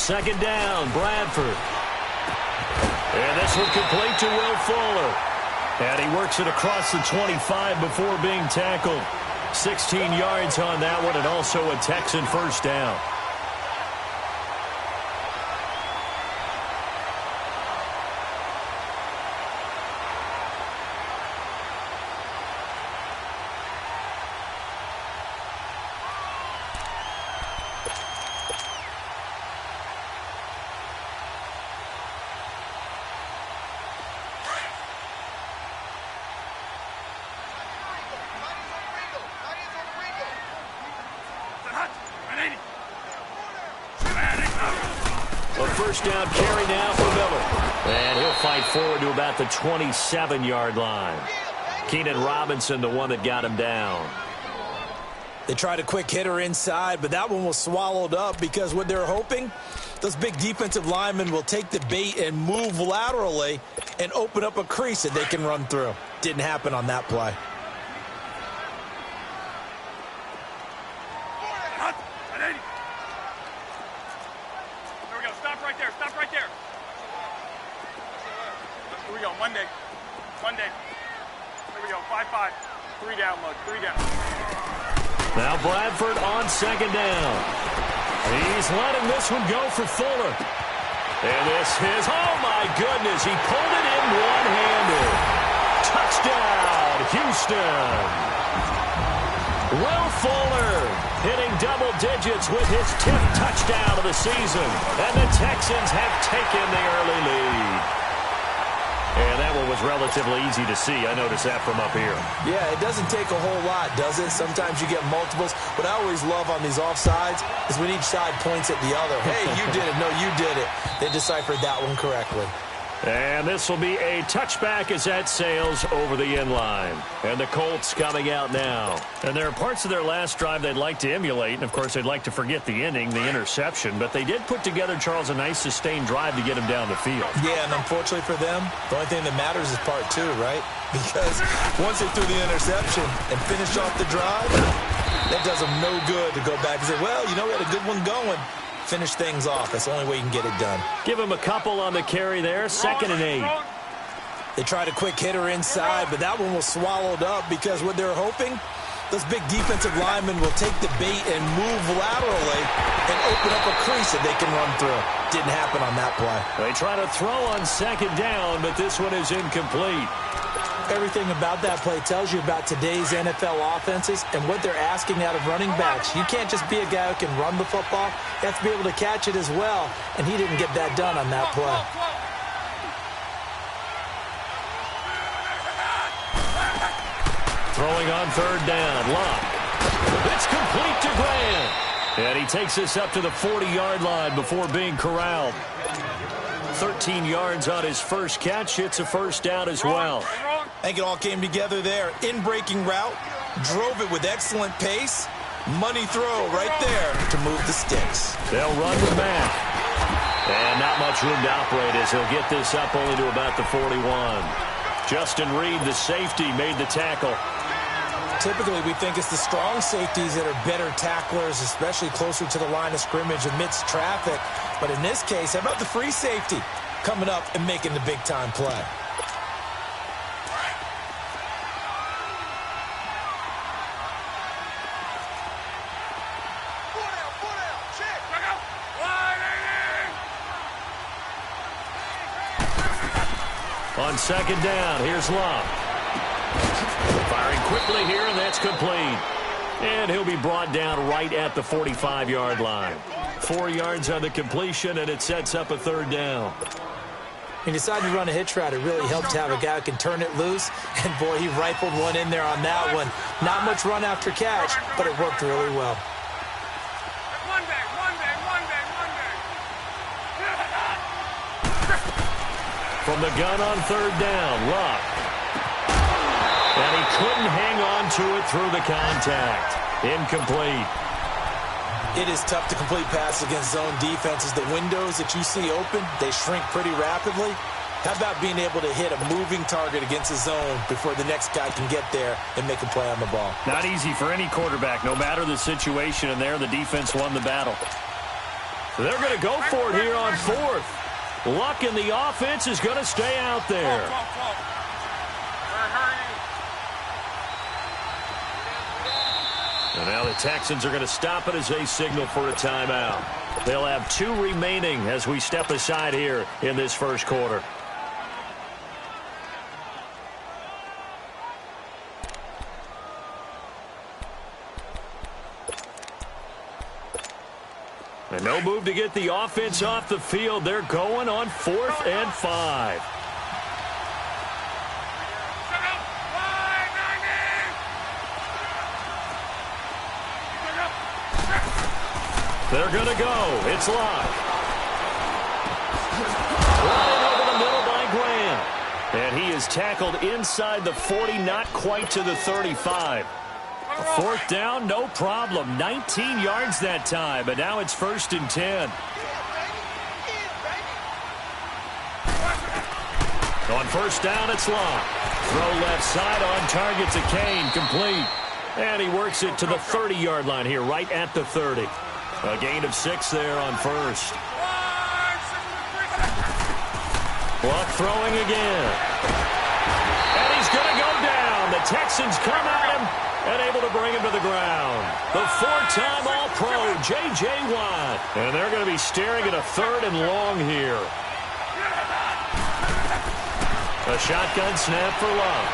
Second down, Bradford. And this one complete to Will Fuller. And he works it across the 25 before being tackled. 16 yards on that one, and also a Texan first down. First down carry now for Miller. And he'll fight forward to about the 27-yard line. Keenan Robinson, the one that got him down. They tried a quick hitter inside, but that one was swallowed up because what they're hoping, those big defensive linemen will take the bait and move laterally and open up a crease that they can run through. Didn't happen on that play. Now Bradford on second down. He's letting this one go for Fuller. And this is, oh my goodness, he pulled it in one-handed. Touchdown, Houston. Will Fuller hitting double digits with his 10th touchdown of the season. And the Texans have taken the early lead. And that one was relatively easy to see. I noticed that from up here. Yeah, it doesn't take a whole lot, does it? Sometimes you get multiples. What I always love on these offsides is when each side points at the other. Hey, you did it. No, you did it. They deciphered that one correctly. And this will be a touchback as that sails over the end line. And the Colts coming out now. And there are parts of their last drive they'd like to emulate. And, of course, they'd like to forget the ending, the interception. But they did put together, Charles, a nice sustained drive to get him down the field. Yeah, and unfortunately for them, the only thing that matters is part two, right? Because once they threw the interception and finished off the drive, that does them no good to go back and say, well, you know, we had a good one going. Finish things off. That's the only way you can get it done. Give him a couple on the carry there. 2nd and 8. They tried a quick hitter inside, but that one was swallowed up because what they're hoping, those big defensive linemen will take the bait and move laterally and open up a crease that they can run through. Didn't happen on that play. They try to throw on second down, but this one is incomplete. Everything about that play tells you about today's NFL offenses and what they're asking out of running backs. You can't just be a guy who can run the football. You have to be able to catch it as well, and he didn't get that done on that play. Throwing on third down, Locke. It's complete to Grant. And he takes this up to the 40-yard line before being corralled. 13 yards on his first catch. It's a first down as well. I think it all came together there. In-breaking route, drove it with excellent pace. Money throw right there to move the sticks. They'll run with Mack. And not much room to operate as he'll get this up only to about the 41. Justin Reed, the safety, made the tackle. Typically, we think it's the strong safeties that are better tacklers, especially closer to the line of scrimmage amidst traffic. But in this case, how about the free safety coming up and making the big-time play? On second down, here's Locke. Firing quickly here, and that's complete. And he'll be brought down right at the 45-yard line. 4 yards on the completion, and it sets up a third down. He decided to run a hitch route. It really helped to have a guy who can turn it loose. And, boy, he rifled one in there on that one. Not much run after catch, but it worked really well. From the gun on third down, Locke. And he couldn't hang on to it through the contact. Incomplete. It is tough to complete passes against zone defenses. The windows that you see open, they shrink pretty rapidly. How about being able to hit a moving target against a zone before the next guy can get there and make a play on the ball? Not easy for any quarterback, no matter the situation, and there the defense won the battle. They're going to go for it here on fourth. Luck in the offense is going to stay out there. And now the Texans are going to stop it as they signal for a timeout. They'll have 2 remaining as we step aside here in this first quarter. And no move to get the offense off the field. They're going on 4th and 5. They're going to go. It's Locke. Running over the middle by Graham. And he is tackled inside the 40, not quite to the 35. A 4th down, no problem. 19 yards that time, but now it's 1st and 10. On 1st down, it's Locke. Throw left side on target to Kane, complete. And he works it to the 30-yard line here, right at the 30. A gain of 6 there on 1st. Locke throwing again. And he's going to go down. The Texans come at him and able to bring him to the ground. The 4-time All-Pro, J.J. Watt. And they're going to be staring at a 3rd and long here. A shotgun snap for Locke.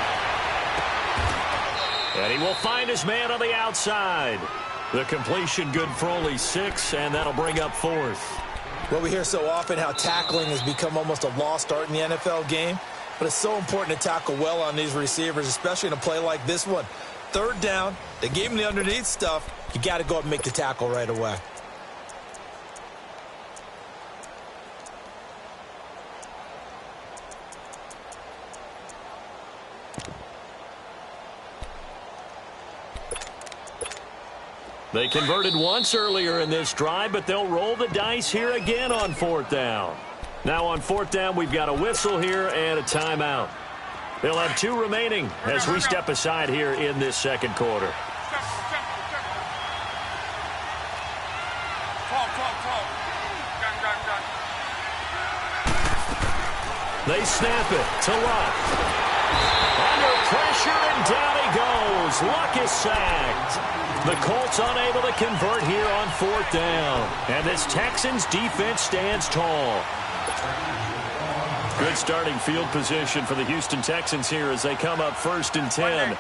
And he will find his man on the outside. The completion good for only 6, and that'll bring up 4th. Well, we hear so often how tackling has become almost a lost art in the NFL game, but it's so important to tackle well on these receivers, especially in a play like this one. 3rd down, they gave him the underneath stuff. You got to go up and make the tackle right away. They converted once earlier in this drive, but they'll roll the dice here again on 4th down. Now on 4th down, we've got a whistle here and a timeout. They'll have 2 remaining as we step aside here in this second quarter. They snap it to Luck. Under pressure, and down he goes. Luck is sacked. The Colts unable to convert here on 4th down. And this Texans defense stands tall. Good starting field position for the Houston Texans here as they come up 1st and 10.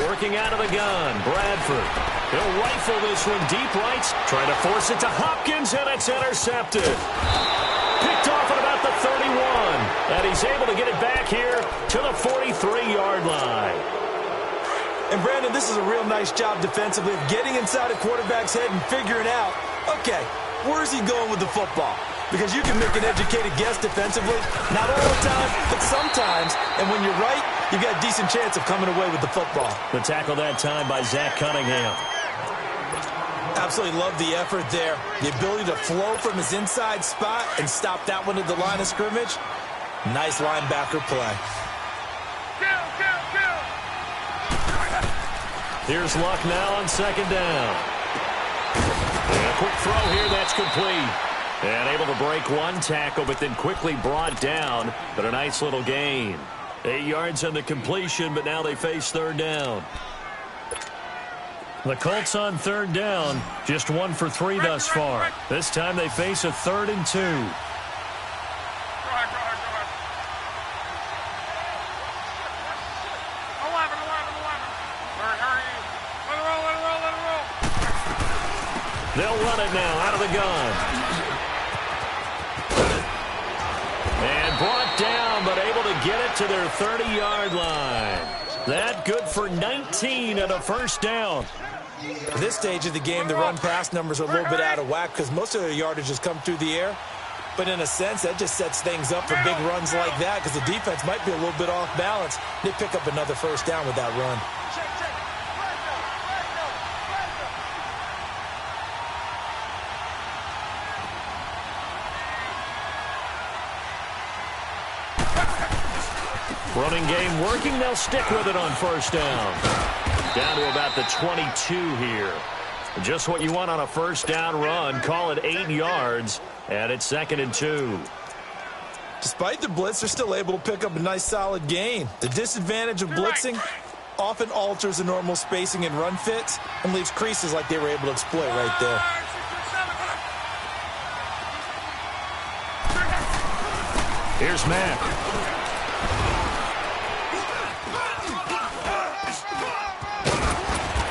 Working out of the gun, Bradford. He'll rifle this one deep right, trying to force it to Hopkins, and it's intercepted. Picked off at about the 31, and he's able to get it back here to the 43-yard line. And, Brandon, this is a real nice job defensively of getting inside a quarterback's head and figuring out, okay, where's he going with the football? Because you can make an educated guess defensively, not all the time, but sometimes. And when you're right, you've got a decent chance of coming away with the football. The tackle that time by Zach Cunningham. Absolutely love the effort there. The ability to flow from his inside spot and stop that one at the line of scrimmage. Nice linebacker play. Here's Luck now on 2nd down. And a quick throw here, that's complete. And able to break one tackle, but then quickly brought down. But a nice little gain. 8 yards on the completion, but now they face 3rd down. The Colts on 3rd down, just 1 for 3 thus far. This time they face a 3rd and 2. They'll run it now out of the gun. And brought down, but able to get it to their 30-yard line. That good for 19 and a 1st down. At this stage of the game, the run-pass numbers are a little bit out of whack because most of their yardage has come through the air. But in a sense, that just sets things up for big runs like that because the defense might be a little bit off balance. They pick up another 1st down with that run. Running game working. They'll stick with it on first down. Down to about the 22 here. Just what you want on a first down run. Call it 8 yards, and it's 2nd and 2. Despite the blitz, they're still able to pick up a nice solid gain. The disadvantage of blitzing often alters the normal spacing and run fits and leaves creases like they were able to exploit right there. Here's Mack.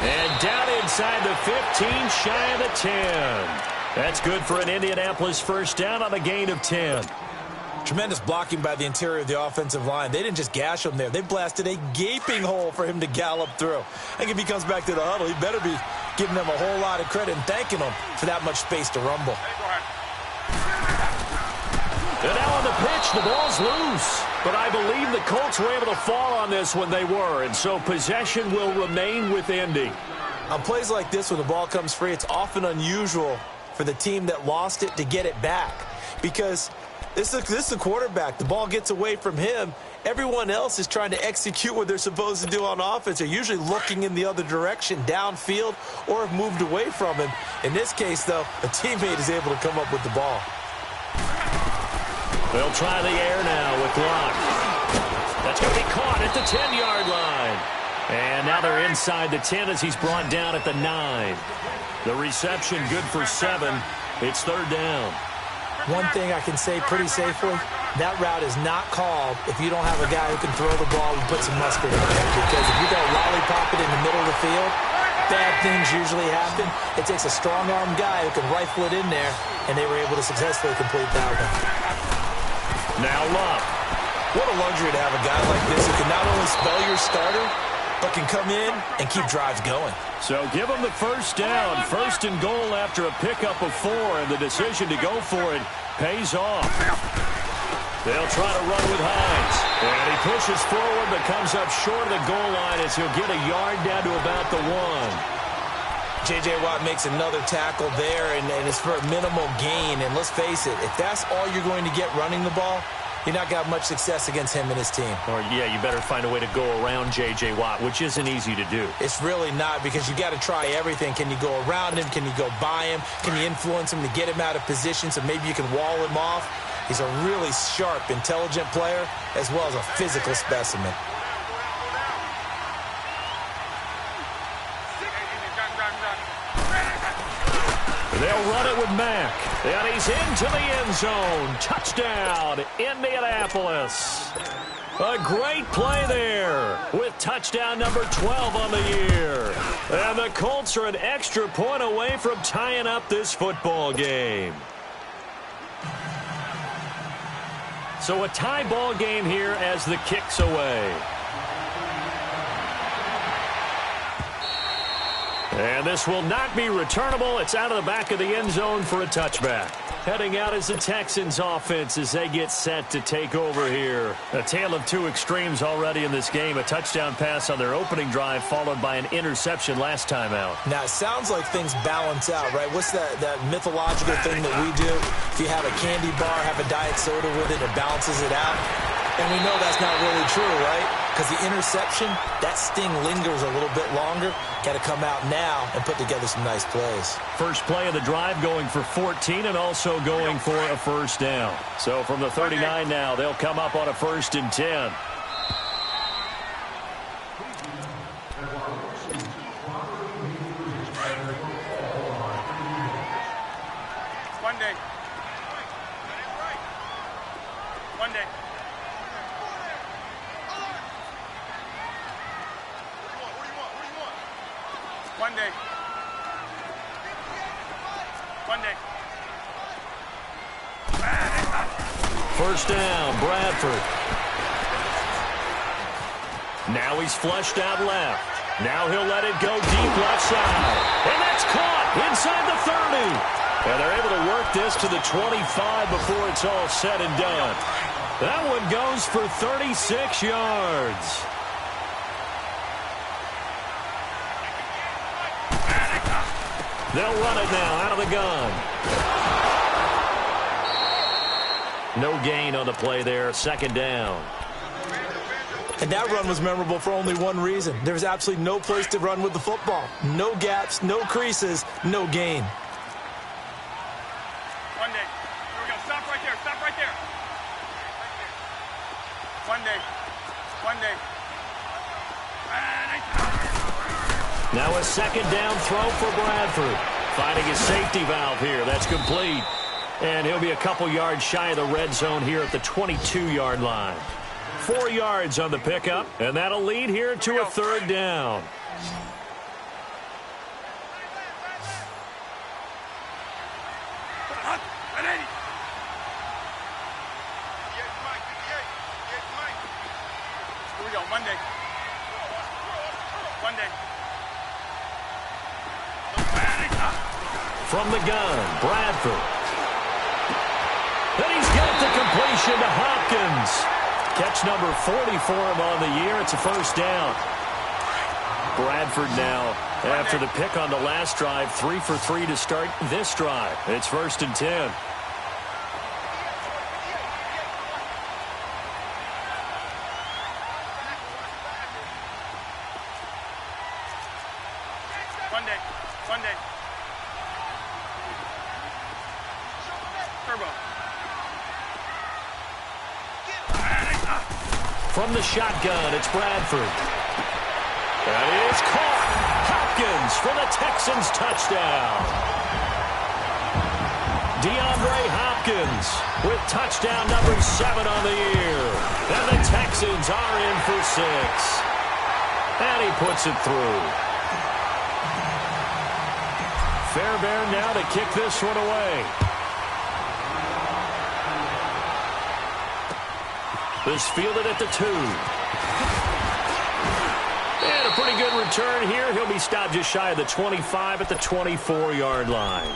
And down inside the 15, shy of the 10. That's good for an Indianapolis first down on a gain of 10. Tremendous blocking by the interior of the offensive line. They didn't just gash him there. They blasted a gaping hole for him to gallop through. I think if he comes back to the huddle, he better be giving them a whole lot of credit and thanking them for that much space to rumble. And now on the pitch, the ball's loose. But I believe the Colts were able to fall on this when they were, and so possession will remain with Indy. On plays like this, when the ball comes free, it's often unusual for the team that lost it to get it back. Because this is the quarterback. The ball gets away from him. Everyone else is trying to execute what they're supposed to do on offense. They're usually looking in the other direction, downfield, or have moved away from him. In this case, though, a teammate is able to come up with the ball. They'll try the air now with Locke. That's going to be caught at the 10-yard line. And now they're inside the 10 as he's brought down at the 9. The reception good for 7. It's 3rd down. One thing I can say pretty safely, that route is not called if you don't have a guy who can throw the ball and put some mustard on it. Because if you go lollipop it in the middle of the field, bad things usually happen. It takes a strong-arm guy who can rifle it in there, and they were able to successfully complete that one. Now Love. What a luxury to have a guy like this who can not only spell your starter, but can come in and keep drives going. So give them the first down. 1st and goal after a pickup of 4, and the decision to go for it pays off. They'll try to run with Hines. And he pushes forward but comes up short of the goal line as he'll get a yard down to about the 1. J.J. Watt makes another tackle there, and it's for a minimal gain. And let's face it, if that's all you're going to get running the ball, you're not going to have much success against him and his team. Or, yeah, you better find a way to go around J.J. Watt, which isn't easy to do. It's really not, because you got to try everything. Can you go around him? Can you go by him? Can you influence him to get him out of position so maybe you can wall him off? He's a really sharp, intelligent player as well as a physical specimen. They'll run it with Mack. And he's into the end zone. Touchdown, Indianapolis. A great play there with touchdown number 12 on the year. And the Colts are an extra point away from tying up this football game. So a tie ball game here as the kick's away. And this will not be returnable. It's out of the back of the end zone for a touchback. Heading out is the Texans offense as they get set to take over here. A tale of two extremes already in this game. A touchdown pass on their opening drive followed by an interception last time out. Now, it sounds like things balance out, right? What's that mythological thing that we do? If you have a candy bar, have a diet soda with it, it balances it out. And we know that's not really true, right? Because the interception, that sting lingers a little bit longer. Got to come out now and put together some nice plays. First play of the drive going for 14 and also going for a first down. So from the 39 now, they'll come up on a 1st and 10. One day. First down, Bradford. Now he's flushed out left. Now he'll let it go deep left side. And that's caught inside the 30. And they're able to work this to the 25 before it's all said and done. That one goes for 36 yards. They'll run it now out of the gun. No gain on the play there. 2nd down. And that run was memorable for only one reason. There was absolutely no place to run with the football. No gaps, no creases, no gain. One day. Here we go. Stop right there. Stop right there. One day. One day. Now a second down throw for Bradford. Finding his safety valve here. That's complete. And he'll be a couple yards shy of the red zone here at the 22-yard line. 4 yards on the pickup, and that'll lead here to a third down. Here we go. Monday. Monday. From the gun, Bradford. And he's got the completion to Hopkins. Catch number 40 for him on the year. It's a first down. Bradford now, after the pick on the last drive, 3 for 3 to start this drive. It's 1st and 10. Monday. Monday. Turbo. From the shotgun, it's Bradford. That is caught. Hopkins for the Texans touchdown. DeAndre Hopkins with touchdown number 7 on the year. And the Texans are in for 6. And he puts it through. Fairbairn now to kick this one away. This fielded at the 2. And a pretty good return here. He'll be stopped just shy of the 25 at the 24-yard line.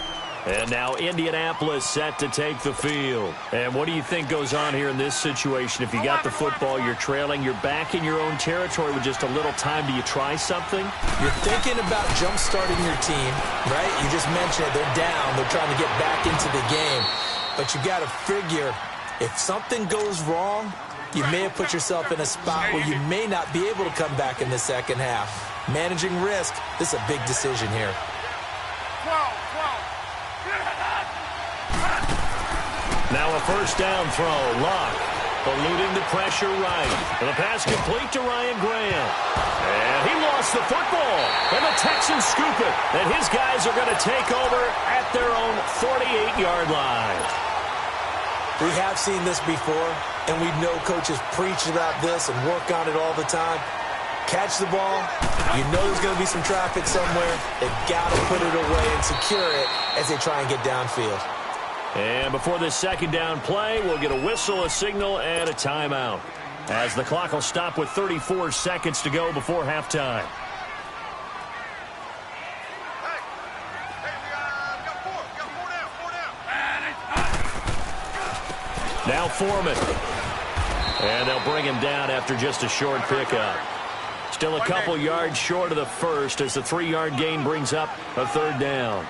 And now Indianapolis set to take the field. And what do you think goes on here in this situation? If you got the football, you're trailing, you're back in your own territory with just a little time. Do you try something? You're thinking about jump-starting your team, right? You just mentioned it. They're down. They're trying to get back into the game. But you got to figure, if something goes wrong, you may have put yourself in a spot where you may not be able to come back in the second half. Managing risk, this is a big decision here. 12. Now a first down throw. Luck eluding the pressure right. And the pass complete to Ryan Graham. And he lost the football. And the Texans scoop it. And his guys are going to take over at their own 48-yard line. We have seen this before, and we know coaches preach about this and work on it all the time. Catch the ball. You know there's going to be some traffic somewhere. They've got to put it away and secure it as they try and get downfield. And before this second down play, we'll get a whistle, a signal, and a timeout, as the clock will stop with 34 seconds to go before halftime. Now Foreman. And they'll bring him down after just a short pickup. Still a couple yards short of the first as the 3-yard gain brings up a third down.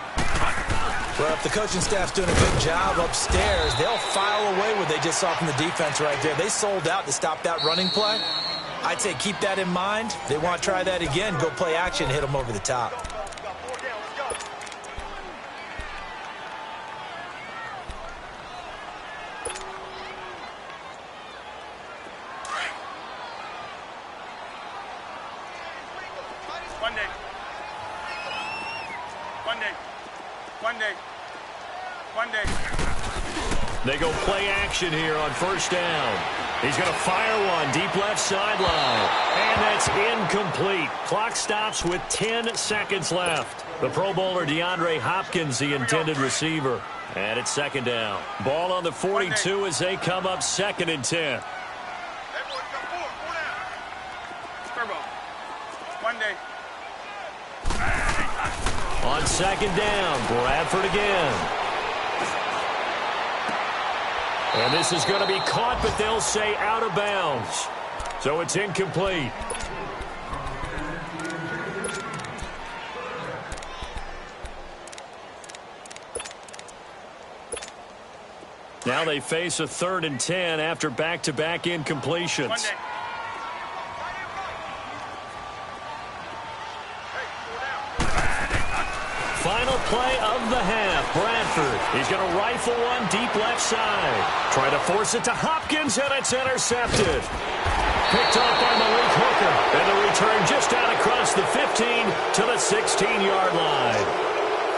Well, if the coaching staff's doing a good job upstairs, they'll file away what they just saw from the defense right there. They sold out to stop that running play. I'd say keep that in mind. They want to try that again. Go play action, hit them over the top. Monday. They go play action here on first down. He's going to fire one deep left sideline. And that's incomplete. Clock stops with 10 seconds left. The Pro Bowler DeAndre Hopkins, the intended receiver. And it's second down. Ball on the 42 as they come up 2nd and 10. Monday. On second down, Bradford again. And this is going to be caught, but they'll say out of bounds. So it's incomplete. Now they face a 3rd and 10 after back-to-back incompletions. play of the half. Bradford, he's going to rifle one deep left side. Try to force it to Hopkins, and it's intercepted. Picked off by Malik Hooker. And the return just out across the 15 to the 16-yard line.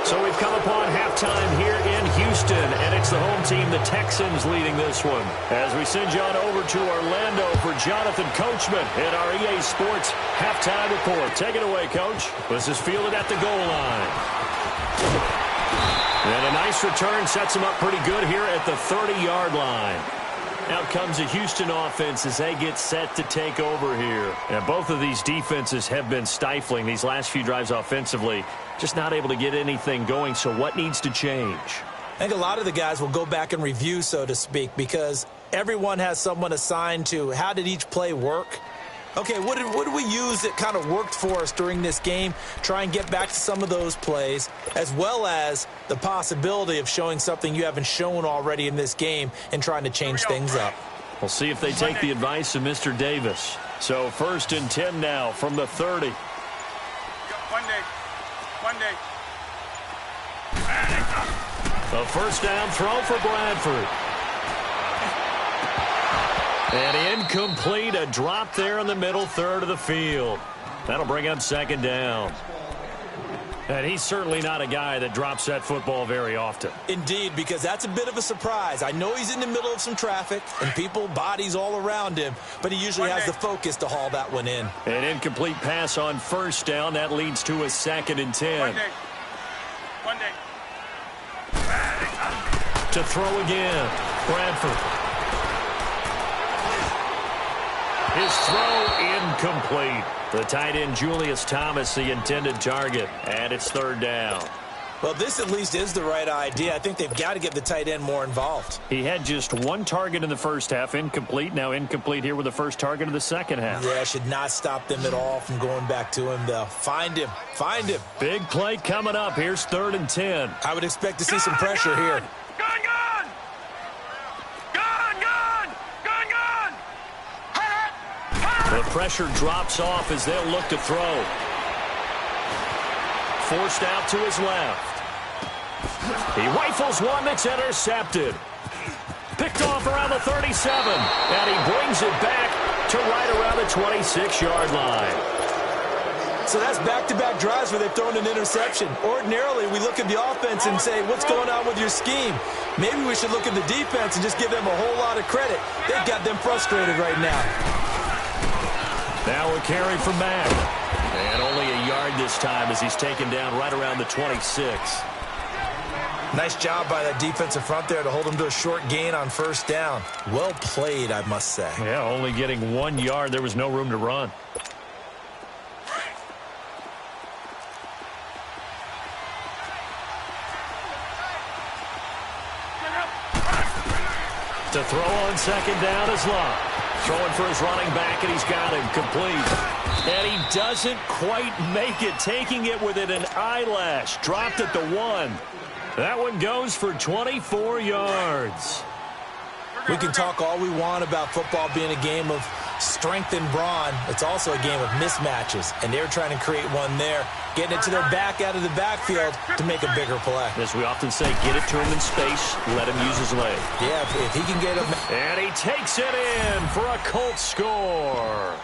So we've come upon halftime here in Houston, and it's the home team, the Texans, leading this one. As we send you on over to Orlando for Jonathan Coachman in our EA Sports halftime report. Take it away, Coach. This is fielded at the goal line. And a nice return sets him up pretty good here at the 30-yard line. Out comes the Houston offense as they get set to take over here. And both of these defenses have been stifling these last few drives offensively. Just not able to get anything going, so what needs to change? I think a lot of the guys will go back and review, so to speak, because everyone has someone assigned to how did each play work. Okay, what did we use that kind of worked for us during this game? Try and get back to some of those plays, as well as the possibility of showing something you haven't shown already in this game and trying to change things up. We'll see if they take the advice of Mr. Davis. So 1st and 10 now from the 30. One day. A first down throw for Bradford. And incomplete, a drop there in the middle third of the field. That'll bring up 2nd down. And he's certainly not a guy that drops that football very often. Indeed, because that's a bit of a surprise. I know he's in the middle of some traffic and people, bodies all around him, but he usually has the focus to haul that one in. An incomplete pass on first down. That leads to a 2nd and 10. One day. To throw again, Bradford. His throw incomplete. The tight end, Julius Thomas, the intended target. And it's 3rd down. Well, this at least is the right idea. I think they've got to get the tight end more involved. He had just one target in the first half, incomplete. Now incomplete here with the first target of the second half. Yeah, should not stop them at all from going back to him, though. Find him. Find him. Big play coming up. Here's 3rd and 10. I would expect to see some pressure here. The pressure drops off as they'll look to throw. Forced out to his left. He rifles one that's intercepted. Picked off around the 37. And he brings it back to right around the 26-yard line. So that's back-to-back drives where they've thrown an interception. Ordinarily, we look at the offense and say, what's going on with your scheme? Maybe we should look at the defense and just give them a whole lot of credit. They've got them frustrated right now. Now a carry from Mack. And only a yard this time as he's taken down right around the 26. Nice job by that defensive front there to hold him to a short gain on first down. Well played, I must say. Yeah, only getting 1 yard. There was no room to run. To throw on 2nd down is Love. Throwing for his running back, and he's got him complete. And he doesn't quite make it, taking it within an eyelash. Dropped at the 1. That one goes for 24 yards. We can talk all we want about football being a game of strength and brawn. It's also a game of mismatches, and they're trying to create one there, getting it to their back out of the backfield to make a bigger play. As we often say, get it to him in space, let him use his leg. Yeah, if he can get him. And he takes it in for a Colts score.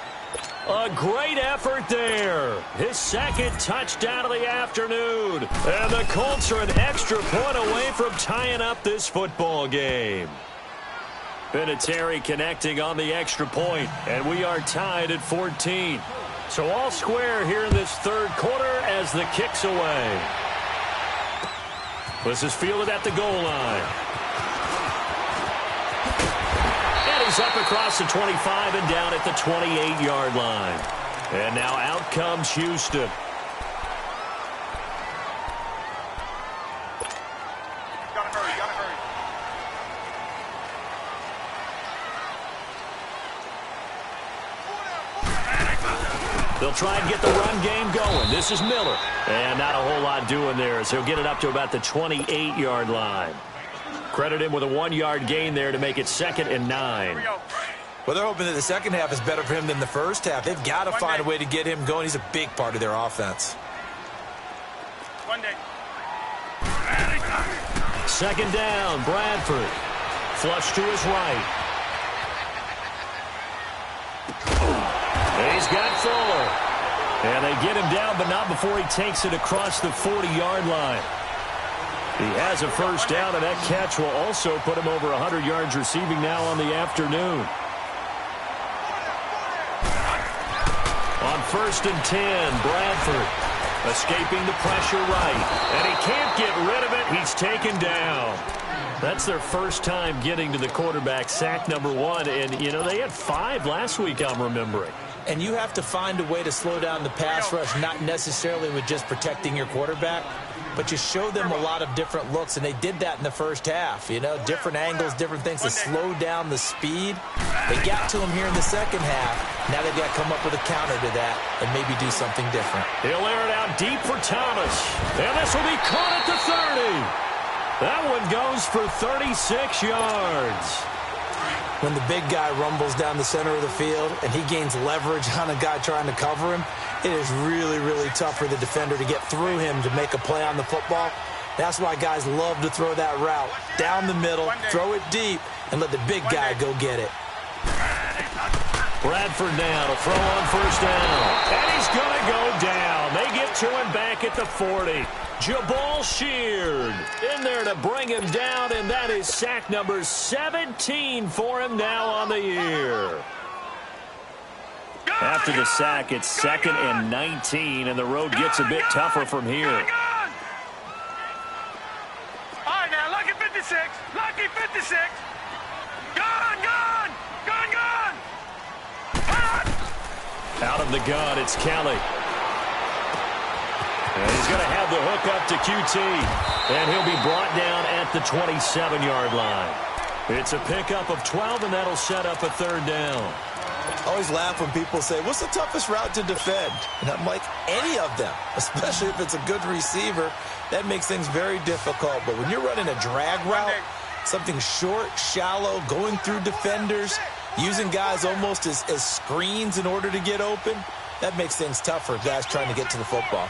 A great effort there. His 2nd touchdown of the afternoon. And the Colts are an extra point away from tying up this football game. Vinatieri connecting on the extra point, and we are tied at 14. So all square here in this 3rd quarter as the kick's away. This is fielded at the goal line. And he's up across the 25 and down at the 28-yard line. And now out comes Houston. They'll try and get the run game going. This is Miller. And not a whole lot doing there, so he'll get it up to about the 28-yard line. Credit him with a 1-yard gain there to make it 2nd and 9. Well, they're hoping that the second half is better for him than the first half. They've got to find a way to get him going. He's a big part of their offense. One day. second down, Bradford. Flush to his right. He's got Fuller. And they get him down, but not before he takes it across the 40-yard line. He has a first down, and that catch will also put him over 100 yards receiving now on the afternoon. On 1st and 10, Bradford escaping the pressure right. And he can't get rid of it. He's taken down. That's their first time getting to the quarterback, sack number 1. And, you know, they had 5 last week, I'm remembering. And you have to find a way to slow down the pass rush, not necessarily with just protecting your quarterback, but you show them a lot of different looks, and they did that in the first half. You know, different angles, different things to slow down the speed. They got to him here in the second half. Now they've got to come up with a counter to that and maybe do something different. He'll air it out deep for Thomas. And this will be caught at the 30. That one goes for 36 yards. When the big guy rumbles down the center of the field and he gains leverage on a guy trying to cover him, it is really, really tough for the defender to get through him to make a play on the football. That's why guys love to throw that route down the middle, throw it deep, and let the big guy go get it. Bradford now to throw on first down. And he's going to go down. They get to him back at the 40. Jabal Sheard in there to bring him down, and that is sack number 17 for him now on the year. After the sack, it's 2nd and 19, and the road gets a bit tougher from here. All right, now, lucky 56. Lucky 56. Gone. Out of the gun, it's Kelly. And he's going to have the hook up to QT. And he'll be brought down at the 27-yard line. It's a pickup of 12, and that'll set up a 3rd down. I always laugh when people say, what's the toughest route to defend? And I'm like, any of them, especially if it's a good receiver. That makes things very difficult. But when you're running a drag route, something short, shallow, going through defenders, using guys almost as screens in order to get open, that makes things tough for guys trying to get to the football.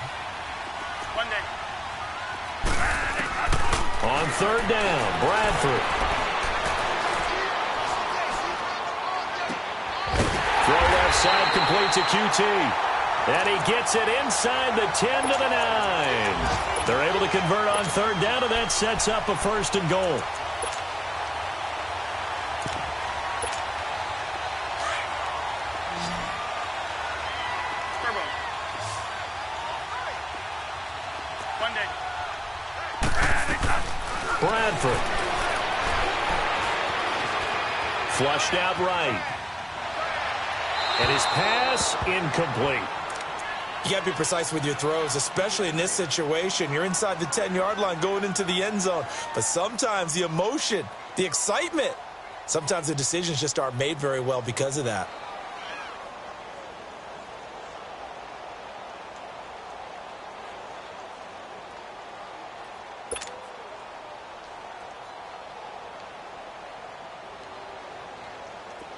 On 3rd down, Bradford. Throw left side complete to QT. And he gets it inside the 10 to the 9. They're able to convert on 3rd down, and that sets up a 1st and goal. Bradford. Flushed out right. And his pass incomplete. You got to be precise with your throws, especially in this situation. You're inside the 10-yard line going into the end zone. But sometimes the emotion, the excitement, sometimes the decisions just aren't made very well because of that.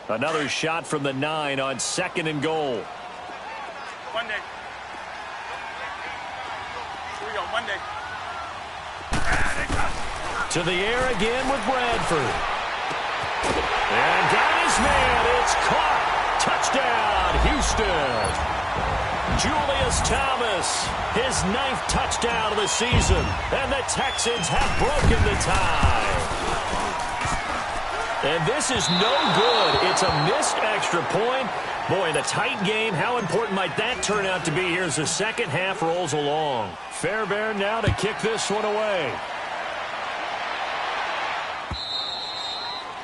Another shot from the 9 on 2nd and goal. Here we go, Monday. To the air again with Bradford. And got his man. It's caught. Touchdown, Houston. Julius Thomas, his 9th touchdown of the season. And the Texans have broken the tie. And this is no good. It's a missed extra point. Boy, in a tight game, how important might that turn out to be here as the second half rolls along? Fairbairn now to kick this one away.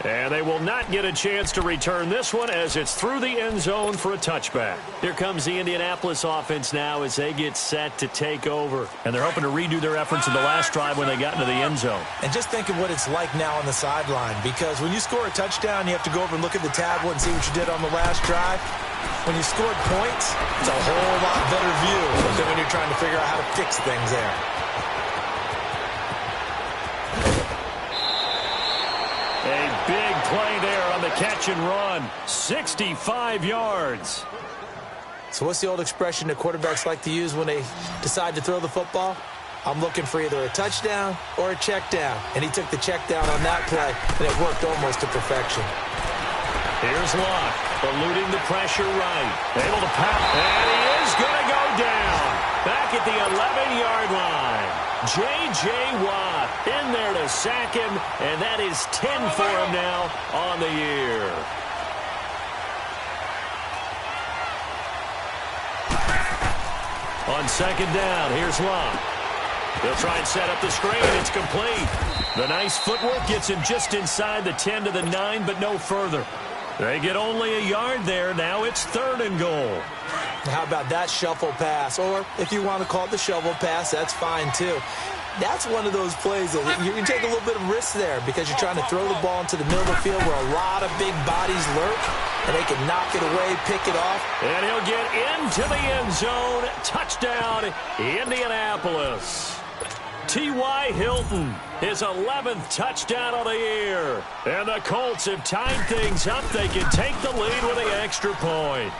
And they will not get a chance to return this one as it's through the end zone for a touchback. Here comes the Indianapolis offense now as they get set to take over. And they're hoping to redo their efforts in the last drive when they got into the end zone. And just think of what it's like now on the sideline, because when you score a touchdown, you have to go over and look at the tablet and see what you did on the last drive. When you scored points, it's a whole lot better view than when you're trying to figure out how to fix things there. A big play there on the catch and run. 65 yards. So what's the old expression that quarterbacks like to use when they decide to throw the football? I'm looking for either a touchdown or a check down. And he took the check down on that play, and it worked almost to perfection. Here's Luck, eluding the pressure right. Able to pound, and he is going to go down. Back at the 11-yard line. J.J. Watt in there to sack him, and that is 10 for him now on the year. On second down, here's Luck. He'll try and set up the screen. It's complete. The nice footwork gets him just inside the 10 to the 9, but no further. They get only a yard there. Now it's 3rd and goal. How about that shuffle pass? Or if you want to call it the shovel pass, that's fine too. That's one of those plays that you can take a little bit of risk there because you're trying to throw the ball into the middle of the field where a lot of big bodies lurk, and they can knock it away, pick it off. And he'll get into the end zone. Touchdown, Indianapolis. T.Y. Hilton, his 11th touchdown of the year. And the Colts have tied things up. They can take the lead with the extra point.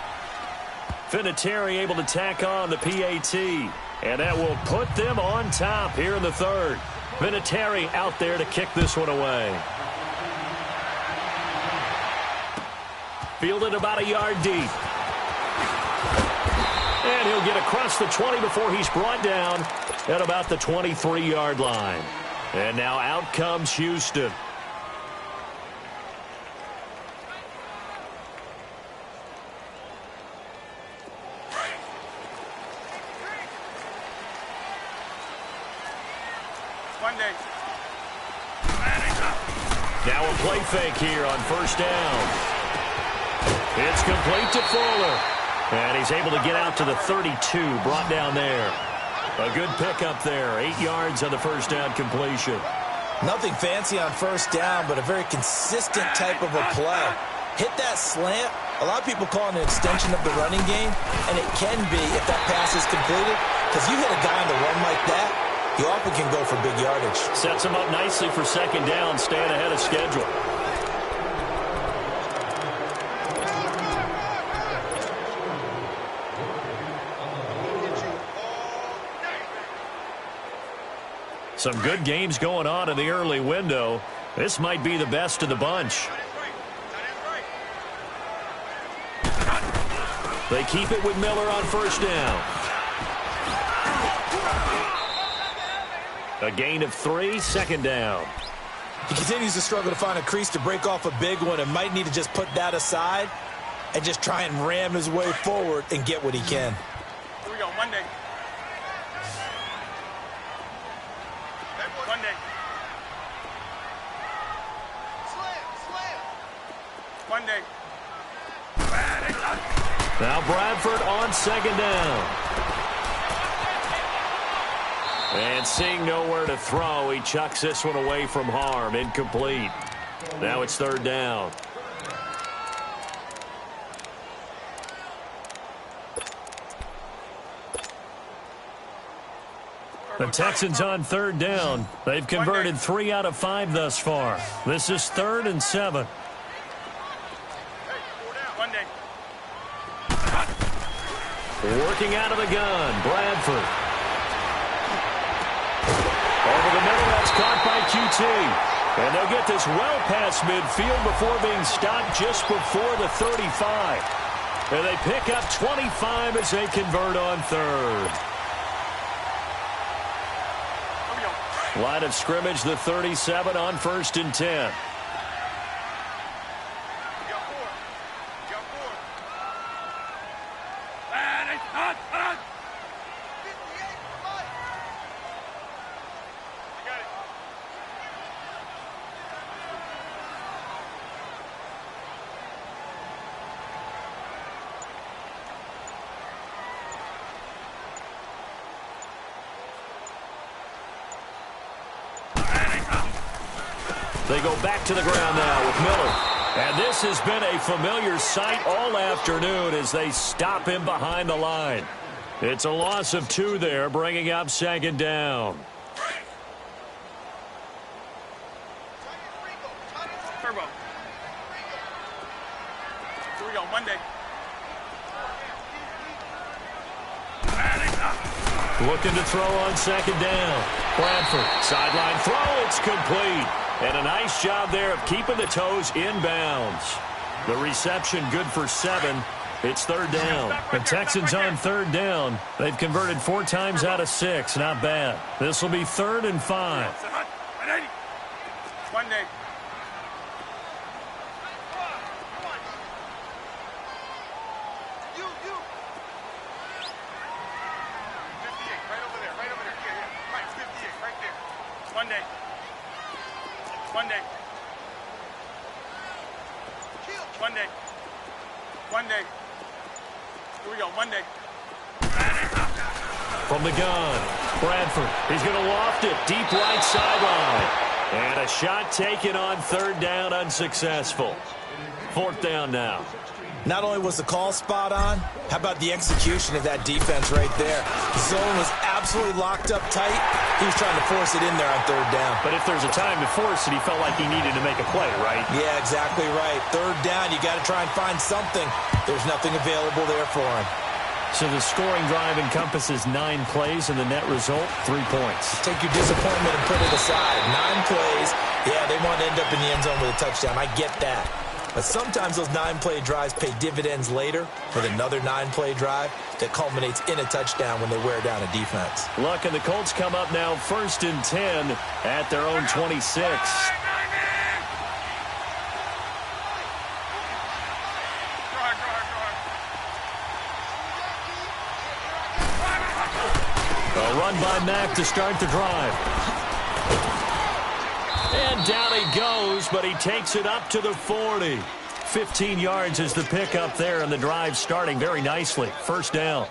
Vinatieri able to tack on the PAT. And that will put them on top here in the 3rd. Vinatieri out there to kick this one away. Fielded about a yard deep. And he'll get across the 20 before he's brought down at about the 23-yard line. And now out comes Houston. Now a play fake here on 1st down. It's complete to Fuller. And he's able to get out to the 32, brought down there. A good pickup there, 8 yards on the 1st down completion. Nothing fancy on 1st down, but a very consistent type of a play. Hit that slant. A lot of people call it an extension of the running game, and it can be if that pass is completed, because you hit a guy on the run like that, you often can go for big yardage. Sets him up nicely for 2nd down, staying ahead of schedule. Some good games going on in the early window. This might be the best of the bunch. They keep it with Miller on 1st down. A gain of 3, 2nd down. He continues to struggle to find a crease to break off a big one and might need to just put that aside and just try and ram his way forward and get what he can. Here we go, Monday. Monday. Now Bradford on 2nd down. And seeing nowhere to throw, he chucks this one away from harm. Incomplete. Now it's 3rd down. The Texans on 3rd down. They've converted 3 out of 5 thus far. This is 3rd and 7. Working out of the gun, Bradford. Over the middle, that's caught by QT. And they'll get this well past midfield before being stopped just before the 35. And they pick up 25 as they convert on 3rd. Line of scrimmage, the 37 on 1st and 10. They go back to the ground now with Miller. And this has been a familiar sight all afternoon as they stop him behind the line. It's a loss of 2 there, bringing up 2nd down. Turbo. Here we go, Monday. Looking to throw on second down. Bradford, sideline throw, it's complete. And a nice job there of keeping the toes inbounds. The reception good for 7. It's third down. The Texans on third down. They've converted 4 times out of 6. Not bad. This will be 3rd and 5. 1 day. Here we go, Monday. From the gun, Bradford. He's going to loft it deep right sideline. And a shot taken on third down, unsuccessful. 4th down now. Not only was the call spot on, how about the execution of that defense right there? The zone was absolutely locked up tight. He was trying to force it in there on third down. But if there's a time to force it, he felt like he needed to make a play, right? Yeah, exactly right. Third down, you got to try and find something. There's nothing available there for him. So the scoring drive encompasses 9 plays, and the net result, 3 points. Take your disappointment and put it aside. 9 plays. Yeah, they want to end up in the end zone with a touchdown. I get that. But sometimes those 9-play drives pay dividends later with another 9-play drive that culminates in a touchdown when they wear down a defense. Luck, and the Colts come up now 1st and 10 at their own 26. A run by Mack to start the drive. And down he goes, but he takes it up to the 40. 15 yards is the pickup there, and the drive starting very nicely. 1st down.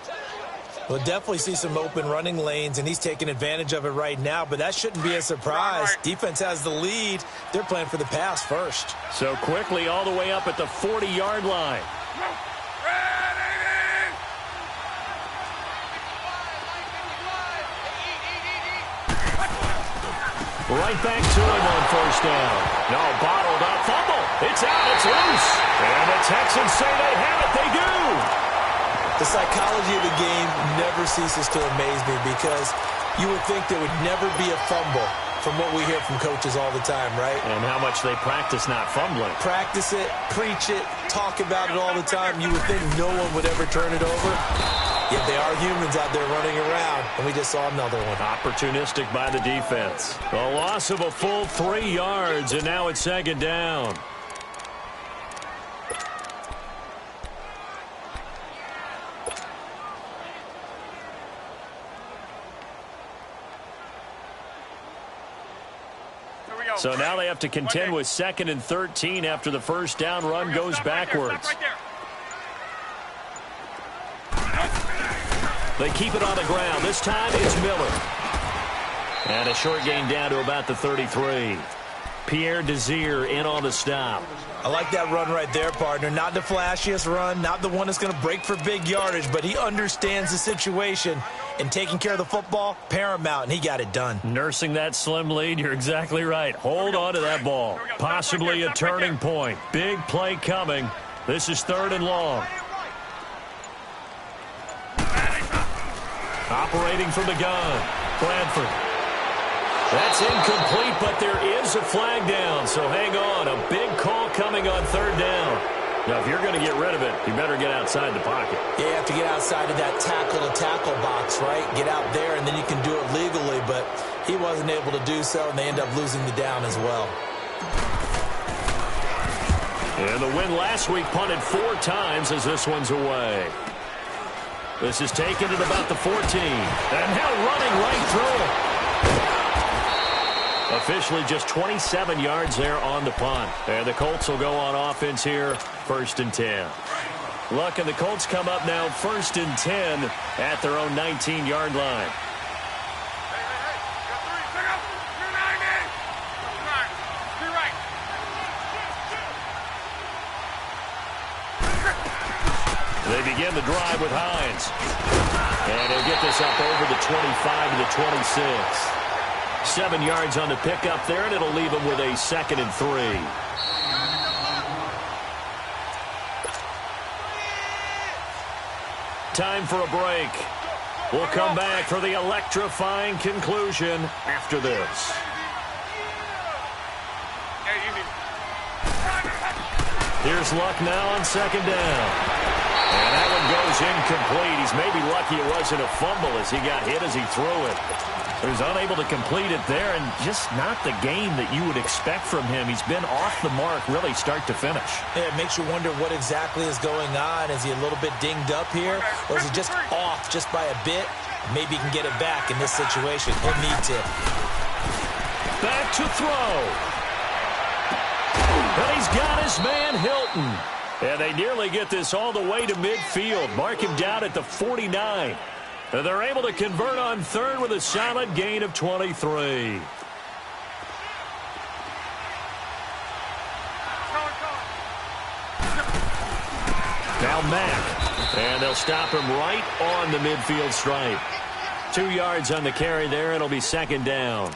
We'll definitely see some open running lanes, and he's taking advantage of it right now, but that shouldn't be a surprise. Defense has the lead. They're playing for the pass first. So quickly all the way up at the 40-yard line. Right back to him on 1st down. No, bottled up. Fumble. It's out. It's loose. And the Texans say they have it. They do. The psychology of the game never ceases to amaze me because you would think there would never be a fumble from what we hear from coaches all the time, right? And how much they practice not fumbling. Practice it, preach it, talk about it all the time. You would think no one would ever turn it over. Yet they are humans out there running around, and we just saw another one. Opportunistic by the defense. A loss of a full 3 yards, and now it's 2nd down. So now they have to contend with 2nd and 13 after the 1st down run goes backwards. They keep it on the ground. This time it's Miller. And a short gain down to about the 33. Pierre Desir in on the stop. I like that run right there, partner. Not the flashiest run, not the one that's going to break for big yardage, but he understands the situation, and taking care of the football, paramount, and he got it done. Nursing that slim lead, you're exactly right. Hold on to that ball. Possibly a turning point. Big play coming. This is 3rd and long. Operating from the gun, Bradford. That's incomplete, but there is a flag down, so hang on. A big call coming on 3rd down. Now, if you're going to get rid of it, you better get outside the pocket. Yeah, you have to get outside of that tackle-to-tackle box, right? Get out there, and then you can do it legally, but he wasn't able to do so, and they end up losing the down as well. And the win last week punted 4 times as this one's away. This is taken at about the 14. And now running right through it. Officially just 27 yards there on the punt. And the Colts will go on offense here, 1st and 10. Luck, and the Colts come up now 1st and 10 at their own 19-yard line. They begin the drive with Hines. And he'll get this up over the 25 to the 26. 7 yards on the pickup there, and it'll leave him with a 2nd and 3. Time for a break. We'll come back for the electrifying conclusion after this. Here's Luck now on second down. And that one goes incomplete. He's maybe lucky it wasn't a fumble as he got hit as he threw it. He was unable to complete it there, and just not the game that you would expect from him. He's been off the mark really start to finish. Yeah, it makes you wonder what exactly is going on. Is he a little bit dinged up here, or is he just off just by a bit? Maybe he can get it back in this situation. He'll need to. Back to throw. And he's got his man Hilton. And they nearly get this all the way to midfield. Mark him down at the 49. And they're able to convert on third with a solid gain of 23. Now Mack. And they'll stop him right on the midfield stripe. 2 yards on the carry there. It'll be second down.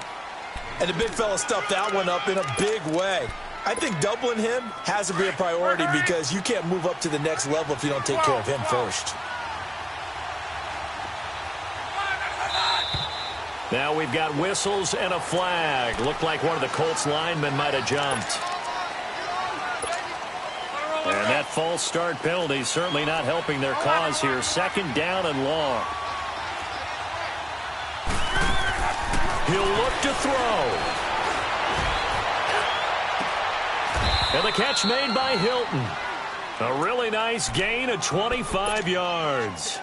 And the big fella stuffed that one up in a big way. I think doubling him has to be a priority because you can't move up to the next level if you don't take care of him first. Now we've got whistles and a flag. Looked like one of the Colts linemen might have jumped. And that false start penalty certainly not helping their cause here. Second down and long. He'll look to throw. And the catch made by Hilton. A really nice gain of 25 yards.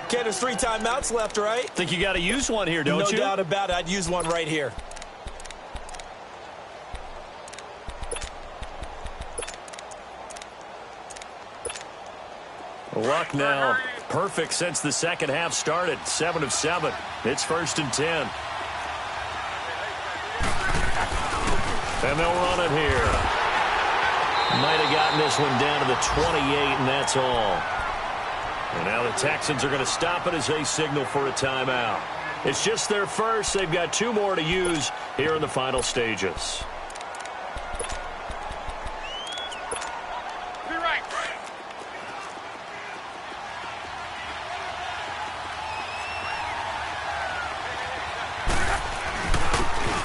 Okay, there's 3 timeouts left, right? Think you got to use one here, don't you? No doubt about it. I'd use one right here. Luck now. Perfect since the second half started. 7 of 7. It's 1st and 10. And they'll run it here. Might have gotten this one down to the 28, and that's all. And now the Texans are going to stop it as they signal for a timeout. It's just their first. They've got 2 more to use here in the final stages.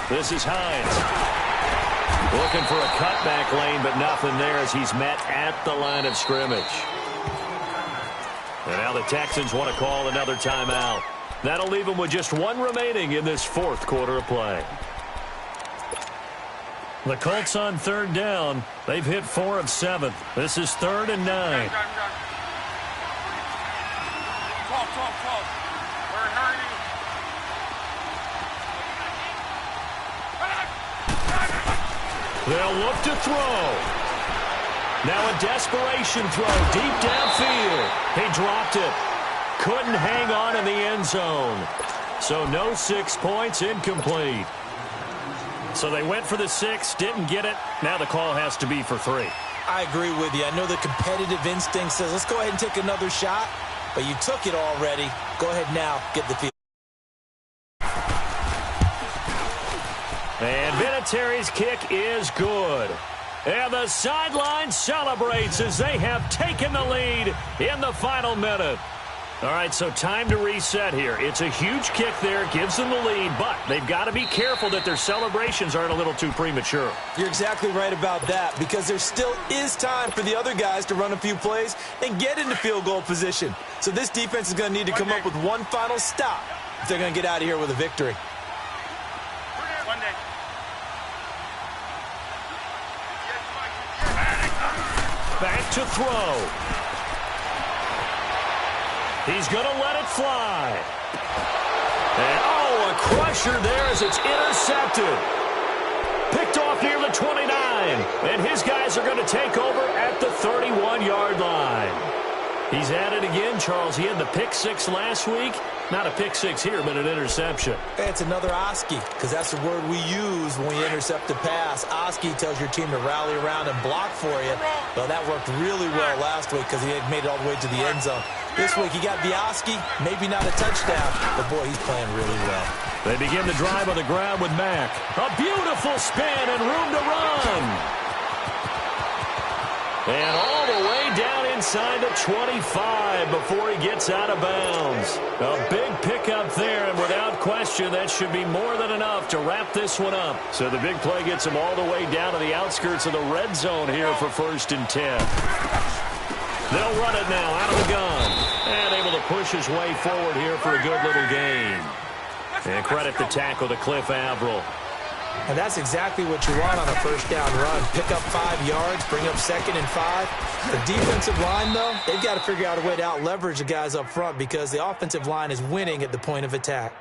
This is Hines. Looking for a cutback lane, but nothing there as he's met at the line of scrimmage. And now the Texans want to call another timeout. That'll leave them with just 1 remaining in this 4th quarter of play. The Colts on 3rd down. They've hit 4 of 7. This is 3rd and 9. 12. We're hurting. They'll look to throw. Now a desperation throw deep downfield. He dropped it. Couldn't hang on in the end zone. So no 6 points, incomplete. So they went for the 6, didn't get it. Now the call has to be for 3. I agree with you. I know the competitive instinct says, let's go ahead and take another shot. But you took it already. Go ahead now, get the field. And Vinatieri's kick is good. And the sideline celebrates as they have taken the lead in the final minute. All right, so time to reset here. It's a huge kick there, gives them the lead, but they've got to be careful that their celebrations aren't a little too premature. You're exactly right about that, because there still is time for the other guys to run a few plays and get into field goal position. So this defense is going to need to come up with one final stop if they're going to get out of here with a victory. Back to throw. He's going to let it fly. And, oh, a crusher there as it's intercepted. Picked off near the 29. And his guys are going to take over at the 31-yard line. He's at it again, Charles. He had the pick 6 last week. Not a pick 6 here, but an interception. It's another Oski, because that's the word we use when we intercept a pass. Oski tells your team to rally around and block for you. Well, that worked really well last week because he had made it all the way to the end zone. This week he got the Oski, maybe not a touchdown, but boy, he's playing really well. They begin the drive on the ground with Mack. A beautiful spin and room to run. And all the way down inside the 25 before he gets out of bounds. A big pickup there, and without question, that should be more than enough to wrap this one up. So the big play gets him all the way down to the outskirts of the red zone here for 1st and 10. They'll run it now out of the gun. And able to push his way forward here for a good little gain. And credit the tackle to Cliff Averill. And that's exactly what you want on a first down run. Pick up 5 yards, bring up 2nd and 5. The defensive line, though, they've got to figure out a way to out-leverage the guys up front because the offensive line is winning at the point of attack.